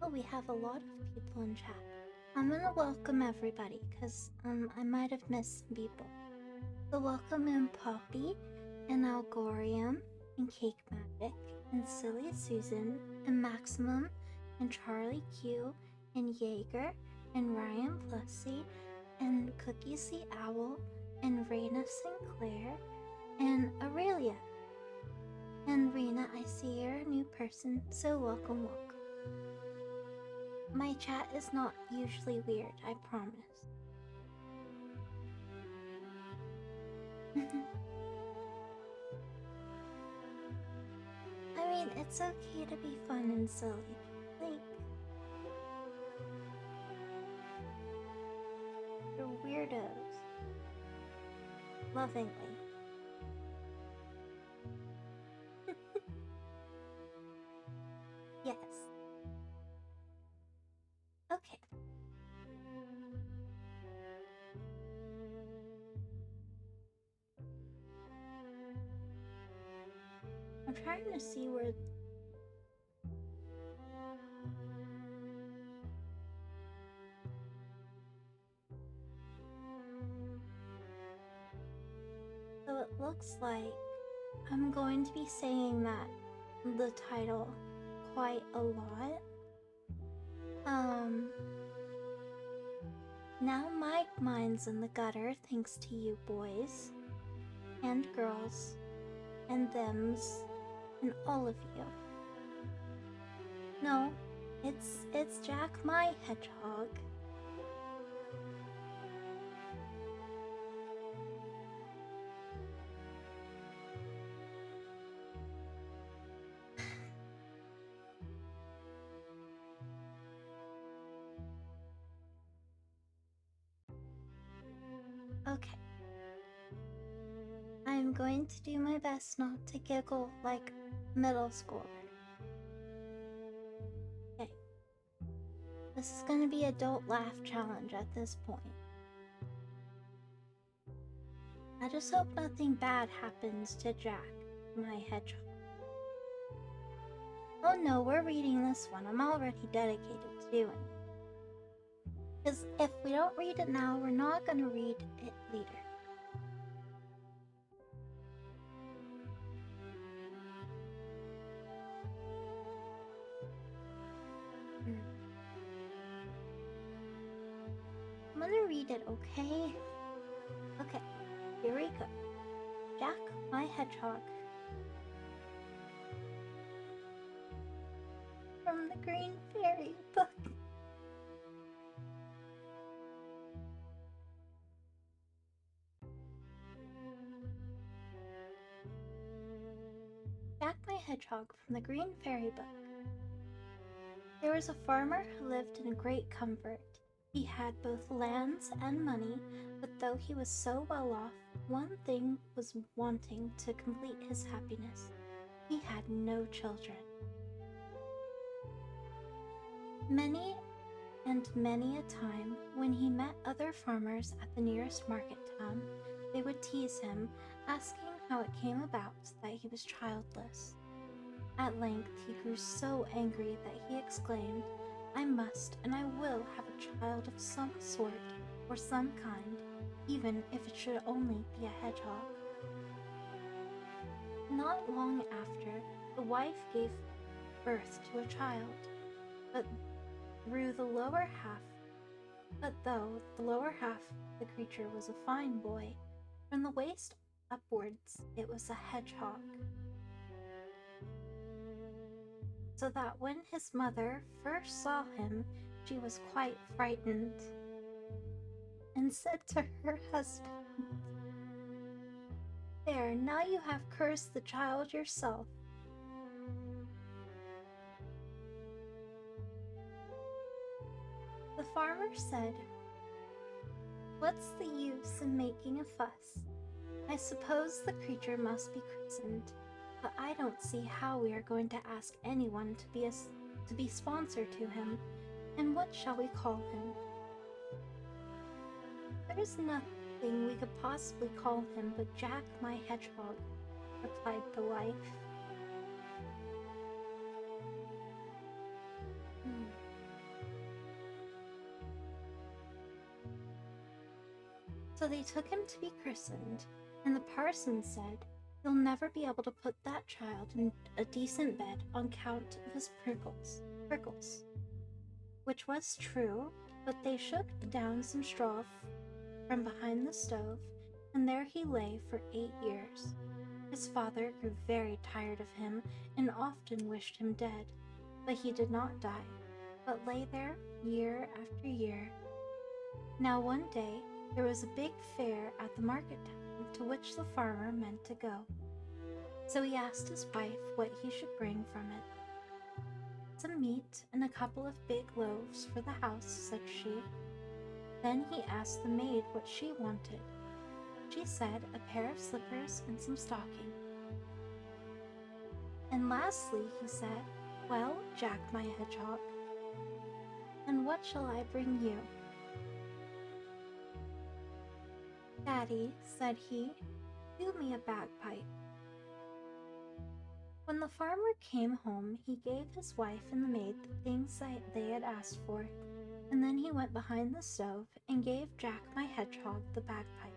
Oh, we have a lot of people in chat. I'm gonna welcome everybody, because I might have missed some people. So welcome in Poppy, and Algorium, and Cake Magic, and Silly Susan, and Maximum, and Charlie Q, and Jaeger, and Ryan Plessy, and Cookies the Owl, and Raina Sinclair, and Aurelia. And Rena, I see you're a new person, so welcome, welcome. My chat is not usually weird, I promise. I mean, it's okay to be fun and silly. Like, you're weirdos. Lovingly. Yes. Okay. I'm trying to see where... So it looks like I'm going to be saying that the title quite a lot. Now my mind's in the gutter thanks to you boys and girls and thems and all of you. No, it's Jack my Hedgehog. Okay. I'm going to do my best not to giggle like middle schooler. Okay. This is gonna be adult laugh challenge at this point. I just hope nothing bad happens to Jack, my hedgehog. Oh no, we're reading this one. I'm already dedicated to doing it. Because if we don't read it now, we're not gonna read it later. I'm gonna read it, okay? Okay, here we go. Jack, my Hedgehog. From the Green Fairy book. Jack, my Hedgehog from the Green Fairy book. There was a farmer who lived in great comfort. He had both lands and money, but though he was so well off, one thing was wanting to complete his happiness. He had no children. Many and many a time, when he met other farmers at the nearest market town, they would tease him, asking how it came about that he was childless. At length he grew so angry that he exclaimed, "I must and I will have a child of some sort or some kind, even if it should only be a hedgehog." Not long after, the wife gave birth to a child, but though the lower half of the creature was a fine boy, from the waist upwards it was a hedgehog. So that when his mother first saw him, she was quite frightened, and said to her husband, "There, now you have cursed the child yourself." The farmer said, "What's the use in making a fuss? I suppose the creature must be christened, but I don't see how we are going to ask anyone to be sponsor to him, and what shall we call him?" "There is nothing we could possibly call him but Jack my Hedgehog," replied the wife. So they took him to be christened, and the parson said, "You'll never be able to put that child in a decent bed on account of his prickles," which was true, but they shook down some straw from behind the stove, and there he lay for 8 years. His father grew very tired of him and often wished him dead, but he did not die, but lay there year after year. Now one day there was a big fair at the market town to which the farmer meant to go. So he asked his wife what he should bring from it. "Some meat and a couple of big loaves for the house," said she. Then he asked the maid what she wanted. She said a pair of slippers and some stocking. And lastly he said, "Well, Jack my Hedgehog, and what shall I bring you?" "Daddy," said he, "do me a bagpipe." When the farmer came home, he gave his wife and the maid the things they had asked for, and then he went behind the stove and gave Jack my Hedgehog the bagpipe.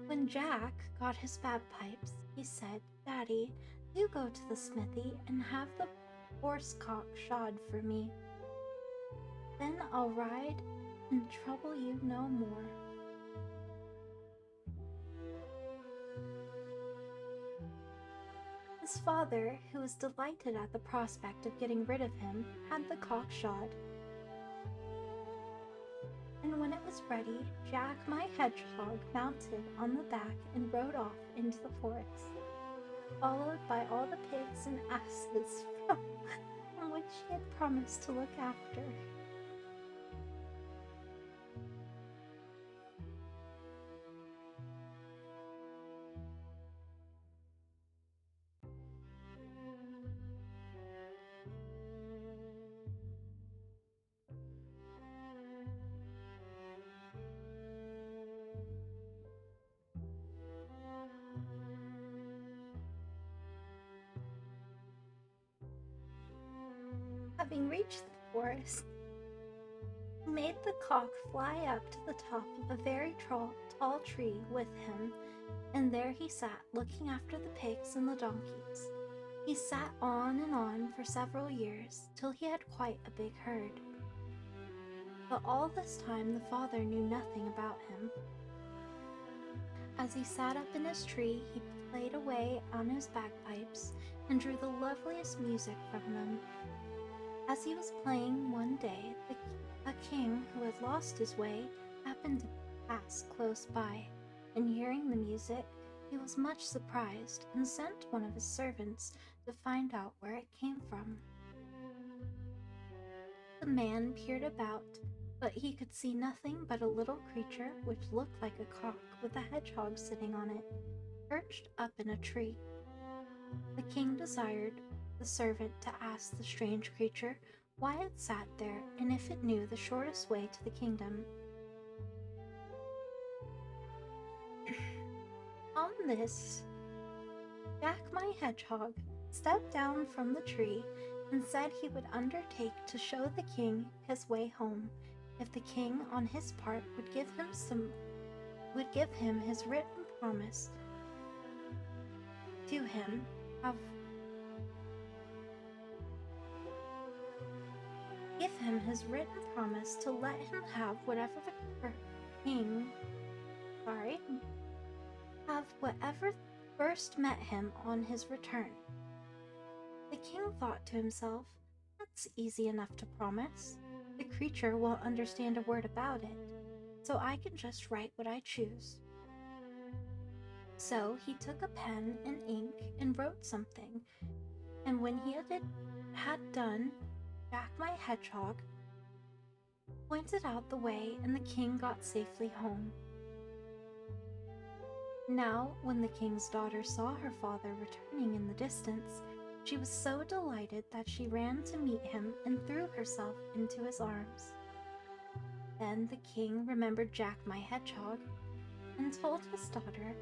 When Jack got his bagpipes, he said, "Daddy, do go to the smithy and have the horse cock shod for me. Then I'll ride and trouble you no more." His father, who was delighted at the prospect of getting rid of him, had the cock shod. And when it was ready, Jack my Hedgehog mounted on the back and rode off into the forest, followed by all the pigs and asses from which he had promised to look after. Having reached the forest, he made the cock fly up to the top of a very tall tree with him, and there he sat looking after the pigs and the donkeys. He sat on and on for several years, till he had quite a big herd. But all this time the father knew nothing about him. As he sat up in his tree, he played away on his bagpipes and drew the loveliest music from them. As he was playing one day, a king who had lost his way happened to pass close by, and hearing the music, he was much surprised and sent one of his servants to find out where it came from. The man peered about, but he could see nothing but a little creature which looked like a cock with a hedgehog sitting on it, perched up in a tree. The king desired the servant to ask the strange creature why it sat there and if it knew the shortest way to the kingdom. On this, Jack my Hedgehog stepped down from the tree and said he would undertake to show the king his way home if the king on his part would give him his written promise to him to let him have whatever first met him on his return. The king thought to himself, "That's easy enough to promise. The creature won't understand a word about it, so I can just write what I choose." So he took a pen and ink and wrote something, and when he had done, Jack my Hedgehog pointed out the way, and the king got safely home. Now, when the king's daughter saw her father returning in the distance, she was so delighted that she ran to meet him and threw herself into his arms. Then the king remembered Jack my Hedgehog and told his daughter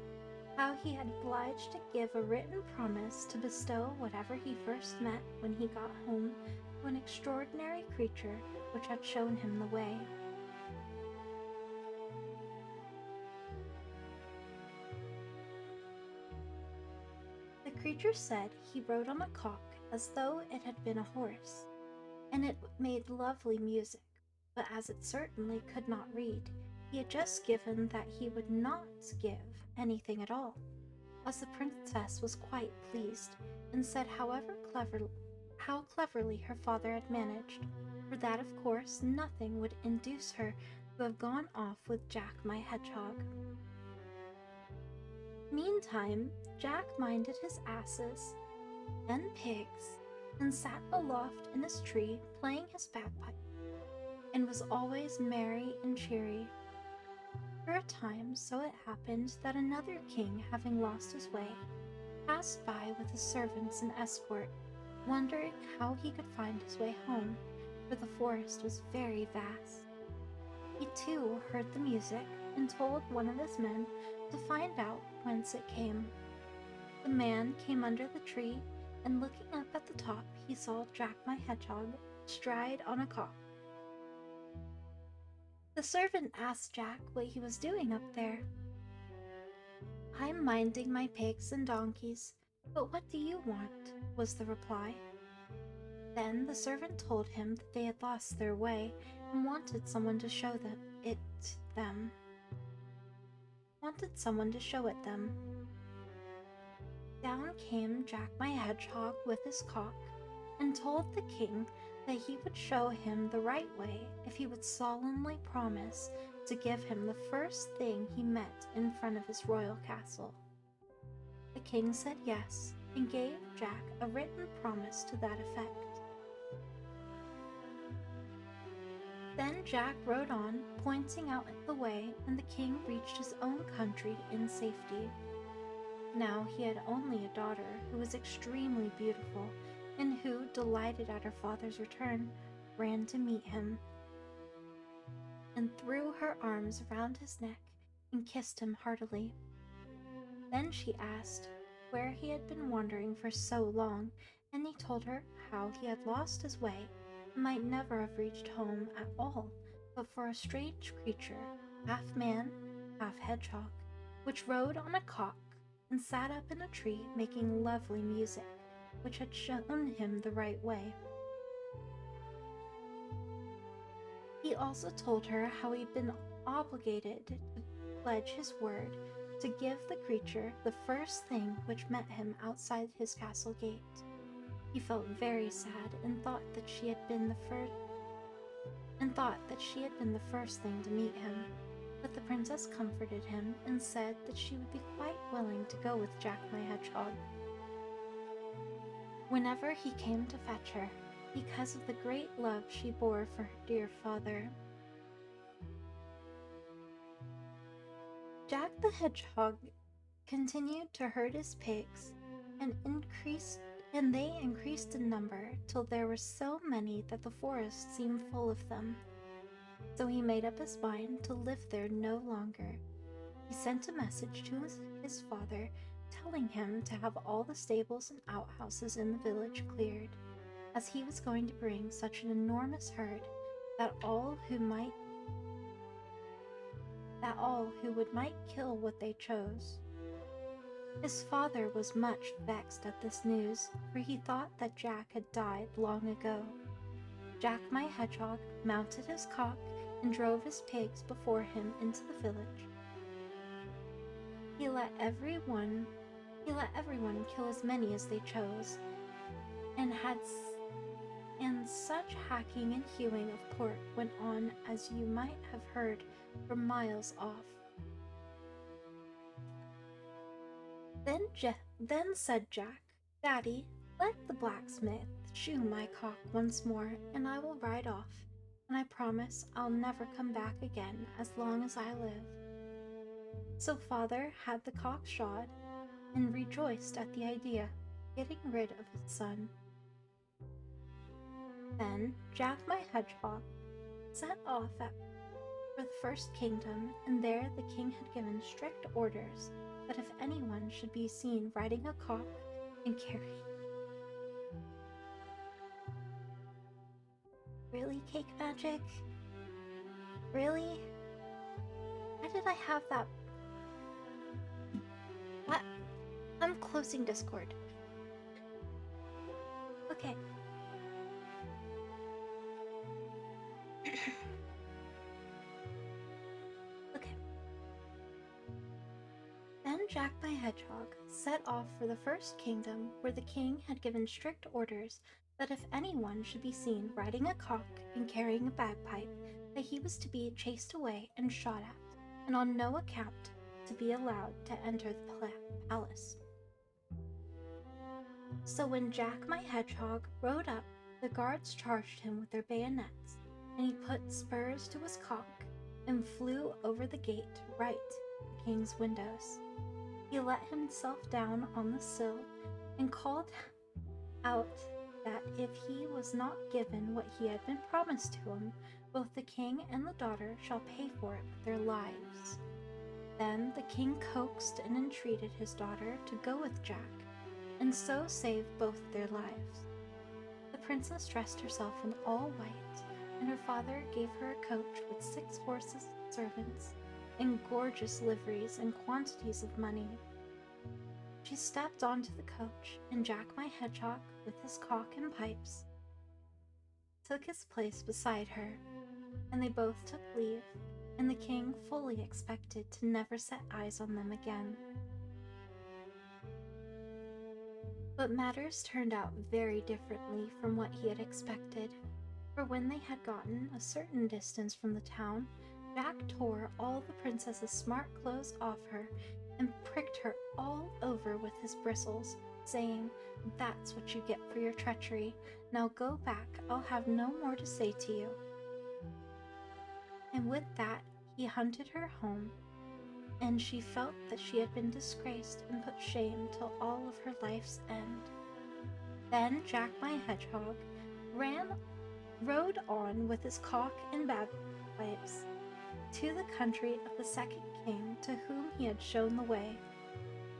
how he had obliged to give a written promise to bestow whatever he first met when he got home to an extraordinary creature which had shown him the way. The creature said he rode on a cock as though it had been a horse, and it made lovely music, but as it certainly could not read, he had just given that he would not give anything at all, as the princess was quite pleased, and said how cleverly her father had managed, for that of course nothing would induce her to have gone off with Jack my Hedgehog. Meantime, Jack minded his asses and pigs, and sat aloft in his tree playing his bagpipe, and was always merry and cheery. For a time so it happened that another king, having lost his way, passed by with his servants and escort, wondering how he could find his way home, for the forest was very vast. He too heard the music, and told one of his men to find out whence it came. The man came under the tree, and looking up at the top, he saw Jack my Hedgehog stride on a cock. The servant asked Jack what he was doing up there. "I'm minding my pigs and donkeys, but what do you want?" was the reply. Then the servant told him that they had lost their way and wanted someone to show it them. Down came Jack my Hedgehog with his cock, and told the king that he would show him the right way if he would solemnly promise to give him the first thing he met in front of his royal castle. The king said yes, and gave Jack a written promise to that effect. Then Jack rode on, pointing out the way, and the king reached his own country in safety. Now he had only a daughter who was extremely beautiful, and who, delighted at her father's return, ran to meet him, and threw her arms around his neck and kissed him heartily. Then she asked where he had been wandering for so long, and he told her how he had lost his way and might never have reached home at all but for a strange creature, half man, half hedgehog, which rode on a cock and sat up in a tree making lovely music, which had shown him the right way. He also told her how he'd been obligated to pledge his word to give the creature the first thing which met him outside his castle gate. He felt very sad and thought that she had been the first thing to meet him, but the princess comforted him and said that she would be quite willing to go with Jack my Hedgehog whenever he came to fetch her, because of the great love she bore for her dear father. Jack the Hedgehog continued to herd his pigs, and they increased in number till there were so many that the forest seemed full of them. So he made up his mind to live there no longer. He sent a message to his father, telling him to have all the stables and outhouses in the village cleared, as he was going to bring such an enormous herd that all who might kill what they chose. His father was much vexed at this news, for he thought that Jack had died long ago. Jack my Hedgehog mounted his cock and drove his pigs before him into the village. He let everyone kill as many as they chose, and such hacking and hewing of pork went on as you might have heard from miles off. Then said Jack, "Daddy, let the blacksmith shoe my cock once more, and I will ride off, and I promise I'll never come back again as long as I live." So father had the cock shod, and rejoiced at the idea of getting rid of his son. Then Jack my Hedgehog set off for the first kingdom, and there the king had given strict orders that if anyone should be seen riding a cock and carrying... Really, Cake Magic? Really? Why did I have that? What? I'm closing Discord. Okay. Okay. Then Jack my Hedgehog set off for the first kingdom, where the king had given strict orders that if anyone should be seen riding a cock and carrying a bagpipe, that he was to be chased away and shot at, and on no account to be allowed to enter the palace. So when Jack my Hedgehog rode up, the guards charged him with their bayonets, and he put spurs to his cock and flew over the gate right to the king's windows. He let himself down on the sill and called out that if he was not given what he had been promised to him, both the king and the daughter shall pay for it with their lives. Then the king coaxed and entreated his daughter to go with Jack, and so save both their lives. The princess dressed herself in all white, and her father gave her a coach with 6 horses and servants, and gorgeous liveries and quantities of money. She stepped onto the coach, and Jack my Hedgehog, with his cock and pipes, took his place beside her, and they both took leave, and the king fully expected to never set eyes on them again. But matters turned out very differently from what he had expected, for when they had gotten a certain distance from the town, Jack tore all the princess's smart clothes off her and pricked her all over with his bristles, saying, "That's what you get for your treachery. Now go back, I'll have no more to say to you." And with that, he hunted her home, and she felt that she had been disgraced and put shame till all of her life's end. Then Jack my Hedgehog rode on with his cock and bagpipes to the country of the second king to whom he had shown the way.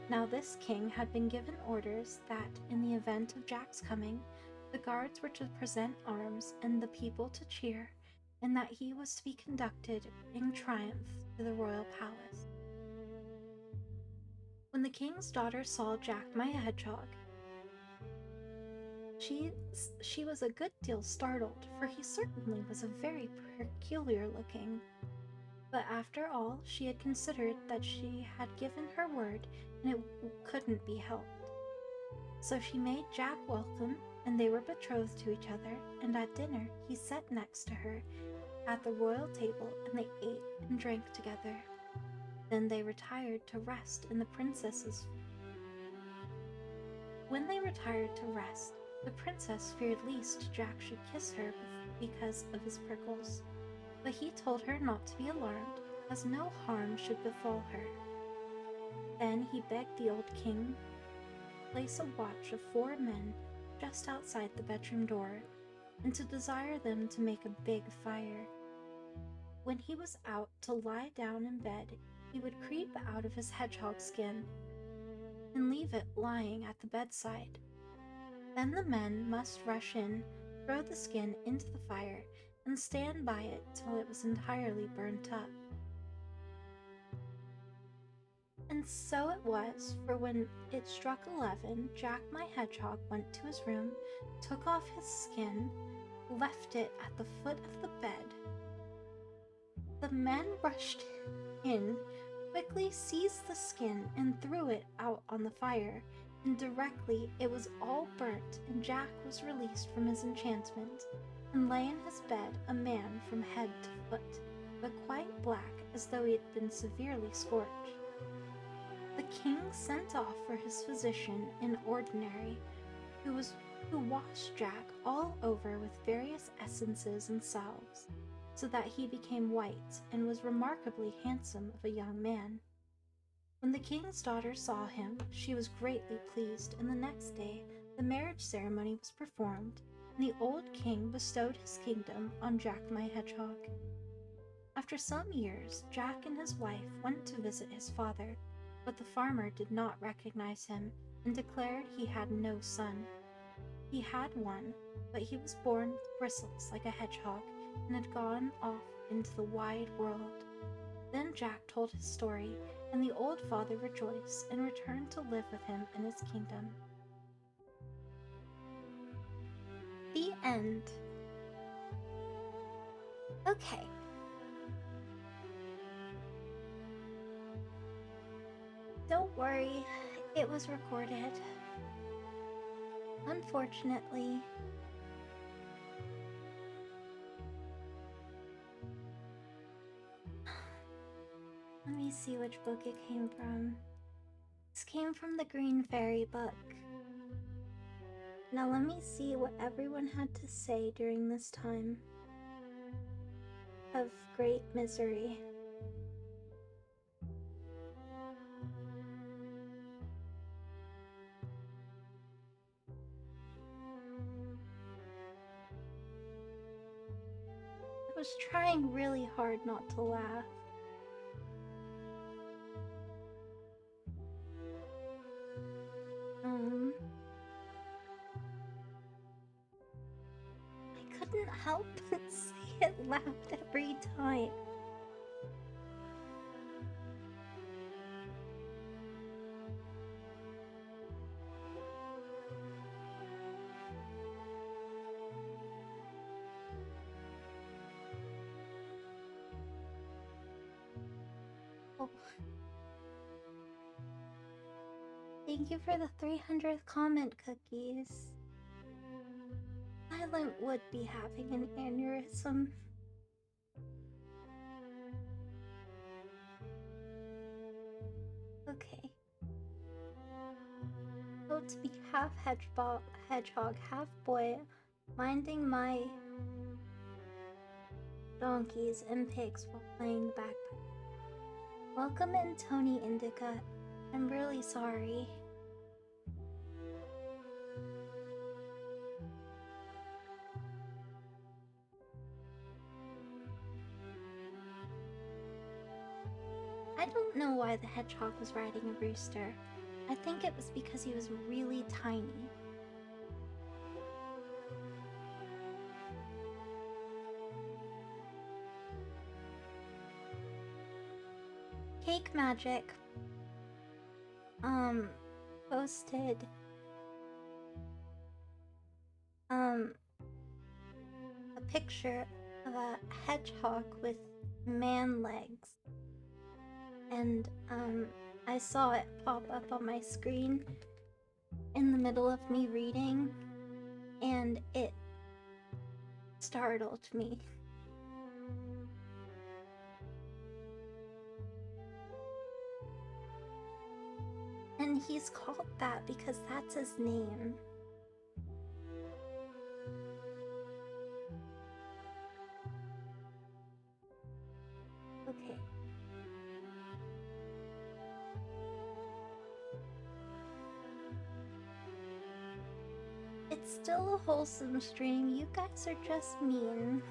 Now this king had been given orders that, in the event of Jack's coming, the guards were to present arms and the people to cheer, and that he was to be conducted in triumph to the royal palace. When the king's daughter saw Jack my Hedgehog, she was a good deal startled, for he certainly was a very peculiar looking. But after all, she had considered that she had given her word, and it couldn't be helped. So she made Jack welcome, and they were betrothed to each other, and at dinner he sat next to her at the royal table, and they ate and drank together. Then they retired to rest in the princess's. When they retired to rest, the princess feared lest Jack should kiss her because of his prickles, but he told her not to be alarmed, as no harm should befall her. Then he begged the old king to place a watch of 4 men just outside the bedroom door, and to desire them to make a big fire. When he was out to lie down in bed, he would creep out of his hedgehog skin and leave it lying at the bedside. Then the men must rush in, throw the skin into the fire, and stand by it till it was entirely burnt up. And so it was, for when it struck 11, Jack my Hedgehog went to his room, took off his skin, left it at the foot of the bed. The men rushed in, quickly seized the skin, and threw it out on the fire, and directly it was all burnt, and Jack was released from his enchantment, and lay in his bed a man from head to foot, but quite black, as though he had been severely scorched. The king sent off for his physician in ordinary, who washed Jack all over with various essences and salves, so that he became white and was remarkably handsome of a young man. When the king's daughter saw him, she was greatly pleased, and the next day the marriage ceremony was performed, and the old king bestowed his kingdom on Jack my Hedgehog. After some years, Jack and his wife went to visit his father, but the farmer did not recognize him and declared he had no son. He had one, but he was born with bristles like a hedgehog and had gone off into the wide world. Then Jack told his story, and the old father rejoiced and returned to live with him in his kingdom. The end. Okay. Don't worry, it was recorded. Unfortunately, let me see which book it came from. This came from the Green Fairy book. Now let me see what everyone had to say during this time of great misery. I was trying really hard not to laugh. I couldn't help but say it loud every time. Oh. Thank you for the 300th comment, Cookies. Silent would be having an aneurysm. Okay. So to be half hedgehog, half boy, minding my donkeys and pigs while playing the bagpipe. Welcome in, Tony Indica. I'm really sorry. I don't know why the hedgehog was riding a rooster. I think it was because he was really tiny. Cake Magic posted a picture of a hedgehog with man legs, and I saw it pop up on my screen in the middle of me reading, and it startled me. And he's called that because that's his name. Okay. It's still a wholesome stream. You guys are just mean.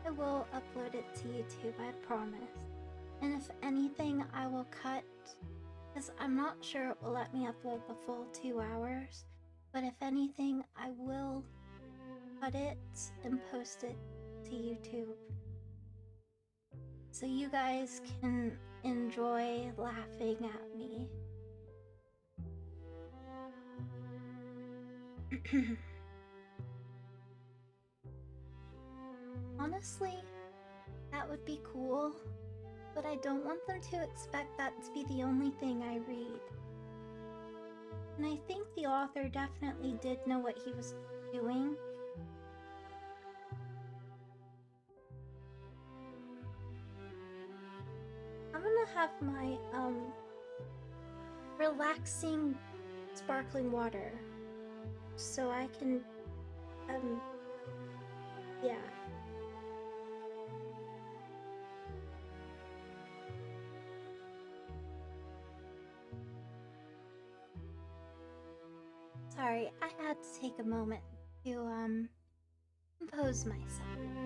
I will upload it to YouTube, I promise. And if anything, I will cut, because I'm not sure it will let me upload the full 2 hours, but if anything, I will cut it and post it to YouTube, so you guys can enjoy laughing at me. Honestly, that would be cool, but I don't want them to expect that to be the only thing I read. And I think the author definitely did know what he was doing. I'm gonna have my relaxing sparkling water so I can yeah. Sorry, I had to take a moment to compose myself.